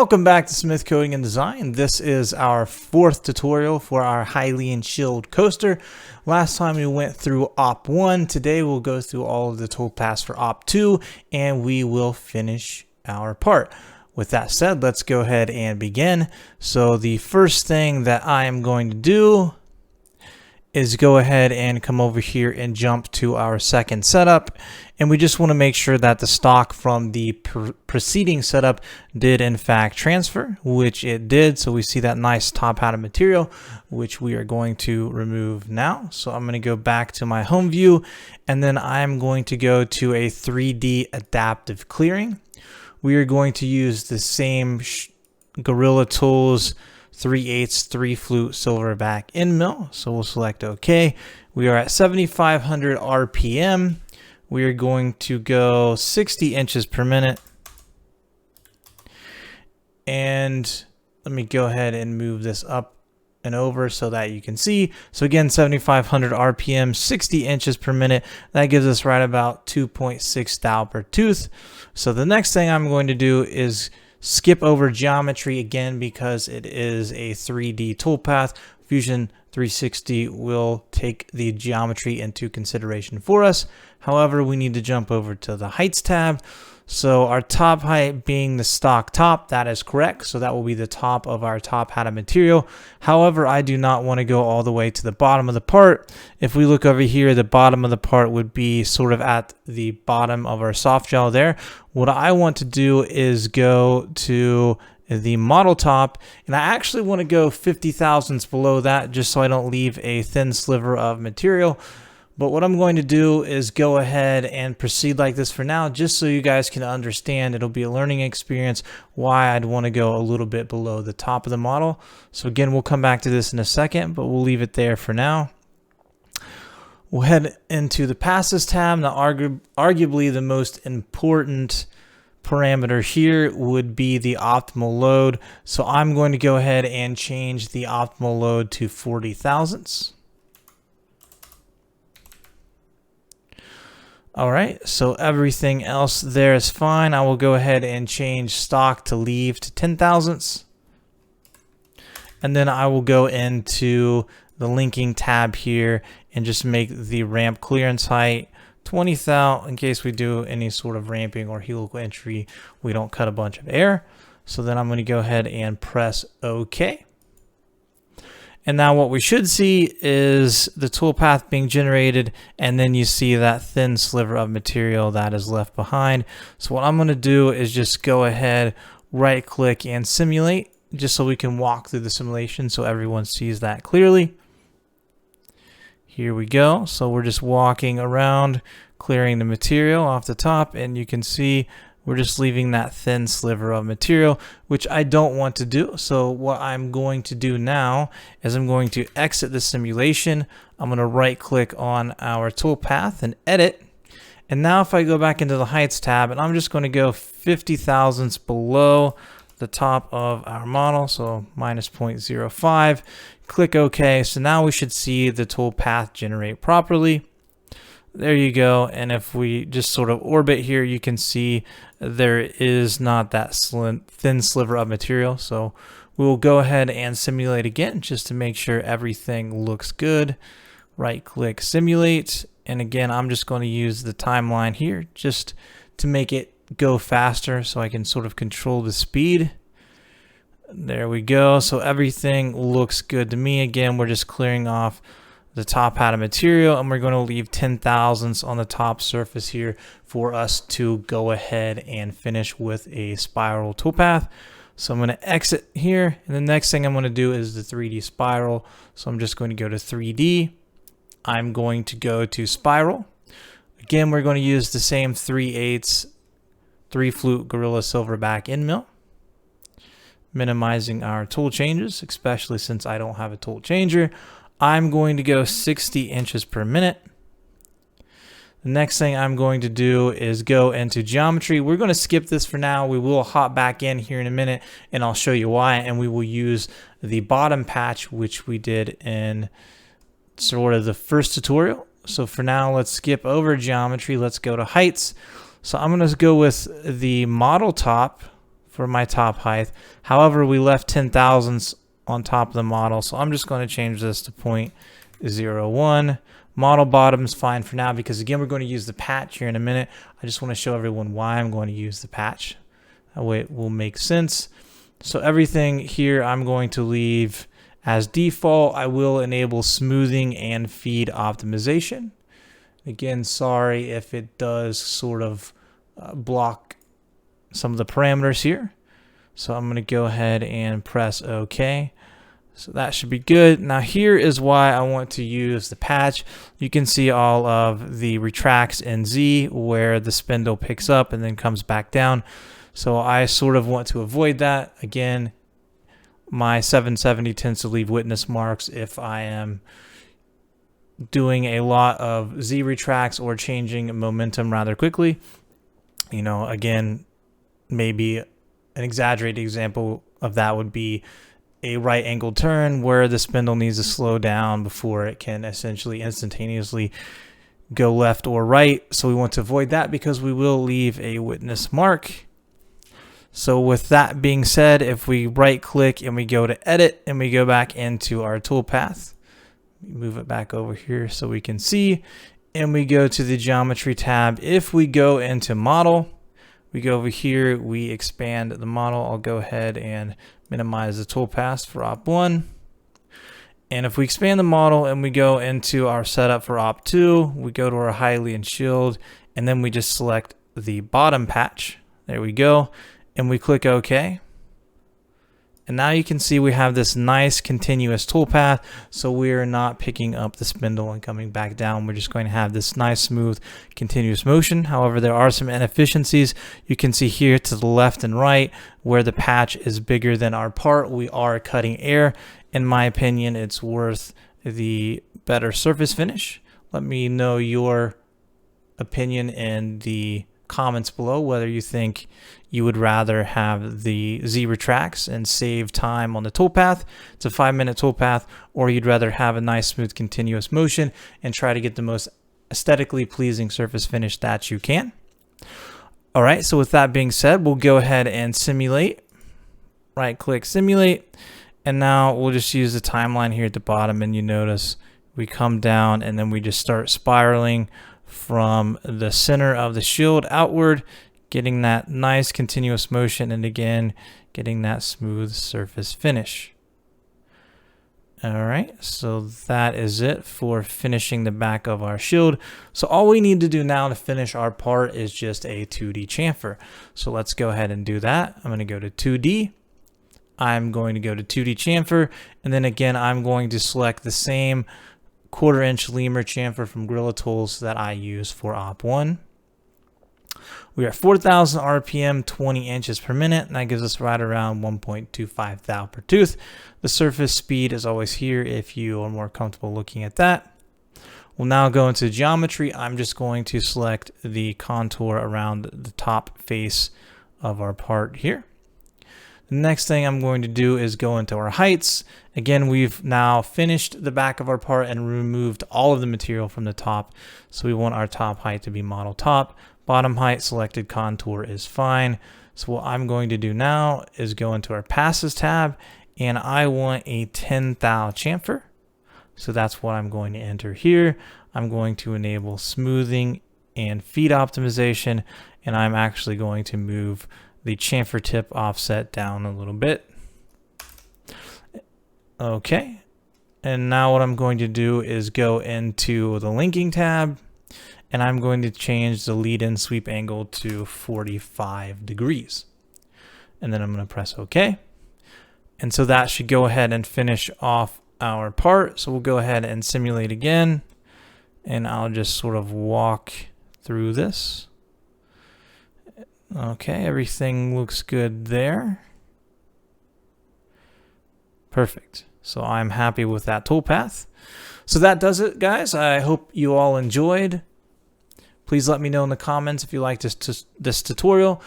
Welcome back to Smith Coding and Design. This is our fourth tutorial for our Hylian shield coaster. Last time we went through Op1. Today we'll go through all of the toolpaths for Op2 and we will finish our part. With that said, let's go ahead and begin. So the first thing that I am going to do is go ahead and come over here and jump to our second setup. And we just want to make sure that the stock from the preceding setup did in fact transfer, which it did. So we see that nice top hat of material, which we are going to remove now. So I'm going to go back to my home view, and then I'm going to go to a 3D adaptive clearing. We are going to use the same Gorilla Tools 3/8 3-flute Silverback end mill. So we'll select OK. We are at 7,500 RPM. We are going to go 60 inches per minute. And let me go ahead and move this up and over so that you can see. So again, 7,500 RPM, 60 inches per minute. That gives us right about 2.6 thou per tooth. So the next thing I'm going to do is skip over geometry again because it is a 3D toolpath. Fusion 360 will take the geometry into consideration for us. However, we need to jump over to the heights tab. So our top height being the stock top, that is correct. So that will be the top of our top hat of material. However, I do not want to go all the way to the bottom of the part. If we look over here, the bottom of the part would be sort of at the bottom of our soft gel there. What I want to do is go to the model top, and I actually want to go 50 thousandths below that just so I don't leave a thin sliver of material. But what I'm going to do is go ahead and proceed like this for now, just so you guys can understand. It'll be a learning experience why I'd want to go a little bit below the top of the model. So again, we'll come back to this in a second, but we'll leave it there for now. We'll head into the passes tab. Now, arguably the most important parameter here would be the optimal load. So I'm going to go ahead and change the optimal load to 40 thousandths. All right, so everything else there is fine. I will go ahead and change stock to leave to 10 thousandths. And then I will go into the linking tab here and just make the ramp clearance height 20 thou in case we do any sort of ramping or helical entry, we don't cut a bunch of air. So then I'm going to go ahead and press OK. And now what we should see is the toolpath being generated, and then you see that thin sliver of material that is left behind. So what I'm going to do is just go ahead, right click and simulate, just so we can walk through the simulation so everyone sees that clearly. Here we go. So we're just walking around, clearing the material off the top, and you can see we're just leaving that thin sliver of material, which I don't want to do. So what I'm going to do now is I'm going to exit the simulation. I'm going to right click on our toolpath and edit. And now if I go back into the heights tab, and I'm just going to go 50 thousandths below the top of our model, so minus 0.05, click OK. So now we should see the toolpath generate properly. There you go. And if we just sort of orbit here, you can see there is not that thin sliver of material. So we'll go ahead and simulate again just to make sure everything looks good. Right click, simulate. And again, I'm just going to use the timeline here just to make it go faster so I can sort of control the speed. There we go. So everything looks good to me. Again, we're just clearing off the top hat of material, and we're going to leave 10 thousandths on the top surface here for us to go ahead and finish with a spiral toolpath. So I'm going to exit here, and the next thing I'm going to do is the 3D spiral. So I'm just going to go to 3D. I'm going to go to spiral. Again, we're going to use the same 3/8 3-flute Gorilla Silverback end mill. Minimizing our tool changes, especially since I don't have a tool changer. I'm going to go 60 inches per minute. The next thing I'm going to do is go into geometry. We're going to skip this for now. We will hop back in here in a minute and I'll show you why. And we will use the bottom patch, which we did in sort of the first tutorial. So for now, let's skip over geometry. Let's go to heights. So I'm going to go with the model top for my top height. However, we left 10 thousandths on top of the model, so I'm just going to change this to 0.01. Model bottom is fine for now because again we're going to use the patch here in a minute. I just want to show everyone why I'm going to use the patch. That way it will make sense. So everything here I'm going to leave as default. I will enable smoothing and feed optimization. Again, sorry if it does sort of block some of the parameters here. So I'm going to go ahead and press OK. So that should be good. Now here is why I want to use the patch. You can see all of the retracts in Z where the spindle picks up and then comes back down. So I sort of want to avoid that. Again, my 770 tends to leave witness marks if I am doing a lot of Z retracts or changing momentum rather quickly. You know, again, maybe an exaggerated example of that would be a right angle turn where the spindle needs to slow down before it can essentially instantaneously go left or right. So we want to avoid that because we will leave a witness mark. So with that being said, if we right click and we go to edit and we go back into our toolpath, move it back over here so we can see, and we go to the geometry tab. If we go into model, we go over here, we expand the model. I'll go ahead and minimize the toolpaths for Op1. And if we expand the model and we go into our setup for Op2, we go to our Hylian shield, and then we just select the bottom patch. There we go. And we click OK. And now you can see we have this nice continuous toolpath, so we're not picking up the spindle and coming back down. We're just going to have this nice smooth continuous motion. However, there are some inefficiencies. You can see here to the left and right where the patch is bigger than our part. We are cutting air. In my opinion, it's worth the better surface finish. Let me know your opinion in the comments below whether you think you would rather have the Z retracts and save time on the toolpath. It's a 5-minute toolpath, or you'd rather have a nice smooth continuous motion and try to get the most aesthetically pleasing surface finish that you can. All right, so with that being said, we'll go ahead and simulate. Right click simulate, and now we'll just use the timeline here at the bottom, and you notice we come down and then we just start spiraling from the center of the shield outward, getting that nice continuous motion, and again getting that smooth surface finish. All right, so that is it for finishing the back of our shield. So all we need to do now to finish our part is just a 2D chamfer. So let's go ahead and do that. I'm going to go to 2D. I'm going to go to 2D chamfer, and then again I'm going to select the same 1/4 inch Lemur chamfer from Gorilla Tools that I use for Op1. We are at 4,000 RPM, 20 inches per minute, and that gives us right around 1.25 thou per tooth. The surface speed is always here if you are more comfortable looking at that. We'll now go into geometry. I'm just going to select the contour around the top face of our part here. The next thing I'm going to do is go into our heights. Again, we've now finished the back of our part and removed all of the material from the top. So we want our top height to be model top. Bottom height selected contour is fine. So what I'm going to do now is go into our passes tab, and I want a 10 thou chamfer. So that's what I'm going to enter here. I'm going to enable smoothing and feed optimization, and I'm actually going to move the chamfer tip offset down a little bit. Okay, and now what I'm going to do is go into the linking tab, and I'm going to change the lead-in sweep angle to 45 degrees. And then I'm going to press OK. And so that should go ahead and finish off our part. So we'll go ahead and simulate again, and I'll just sort of walk through this. Okay, everything looks good there. Perfect. So I'm happy with that toolpath. So that does it, guys. I hope you all enjoyed. Please let me know in the comments if you liked this tutorial.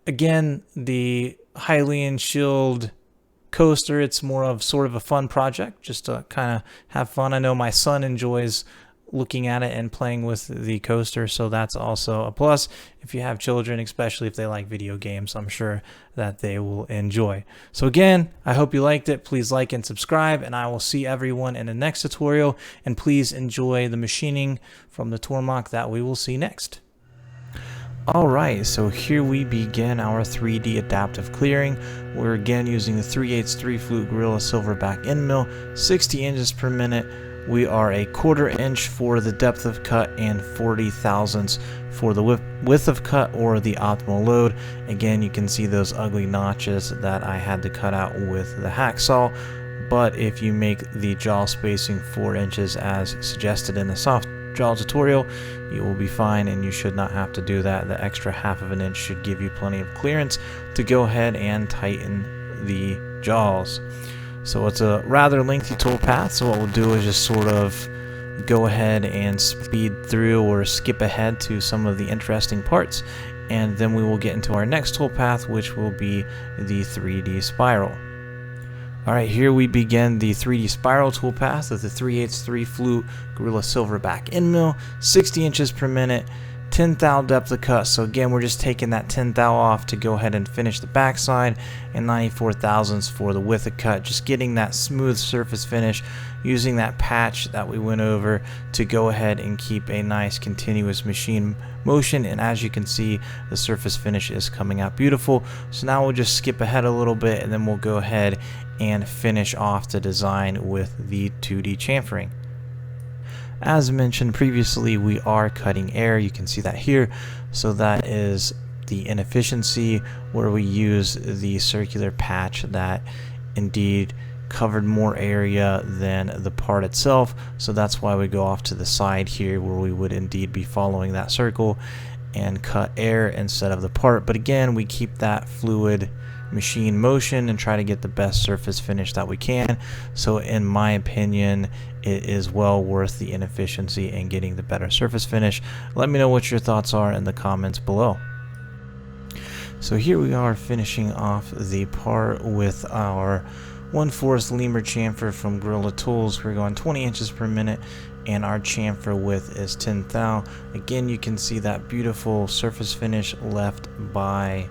Again, the Hylian Shield coaster, it's more of sort of a fun project, just to kind of have fun. I know my son enjoys looking at it and playing with the coaster, so that's also a plus. If you have children, especially if they like video games, I'm sure that they will enjoy. So again, I hope you liked it. Please like and subscribe, and I will see everyone in the next tutorial, and please enjoy the machining from the Tormach that we will see next. Alright, so here we begin our 3D adaptive clearing. We're again using the 3/8 3-flute Gorilla Silverback end mill, 60 inches per minute. We are a 1/4 inch for the depth of cut and 40 thousandths for the width of cut, or the optimal load. Again, you can see those ugly notches that I had to cut out with the hacksaw, but if you make the jaw spacing 4 inches as suggested in the soft jaw tutorial, you will be fine, and you should not have to do that. The extra 1/2 inch should give you plenty of clearance to go ahead and tighten the jaws. So it's a rather lengthy toolpath, so what we'll do is just sort of go ahead and speed through or skip ahead to some of the interesting parts, and then we will get into our next toolpath, which will be the 3D spiral. Alright, here we begin the 3D spiral toolpath of the 3/8 3-flute Gorilla Silverback end mill, 60 inches per minute, 10 thou depth of cut. So again, we're just taking that 10 thou off to go ahead and finish the backside, and 94 thousandths for the width of cut, just getting that smooth surface finish using that patch that we went over to go ahead and keep a nice continuous machine motion. And as you can see, the surface finish is coming out beautiful. So now we'll just skip ahead a little bit, and then we'll go ahead and finish off the design with the 2D chamfering. As mentioned previously, we are cutting air. You can see that here. So that is the inefficiency, where we use the circular patch that indeed covered more area than the part itself. So that's why we go off to the side here, where we would indeed be following that circle and cut air instead of the part. But again, we keep that fluid machine motion and try to get the best surface finish that we can. So in my opinion, it is well worth the inefficiency and getting the better surface finish. Let me know what your thoughts are in the comments below. So here we are finishing off the part with our 1/4 Lemur chamfer from Gorilla Tools. We're going 20 inches per minute, and our chamfer width is 10 thou. Again, you can see that beautiful surface finish left by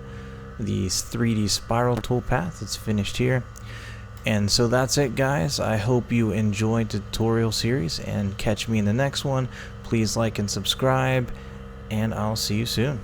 the 3D spiral toolpath. It's finished here. And so that's it, guys. I hope you enjoyed the tutorial series, and catch me in the next one. Please like and subscribe, and I'll see you soon.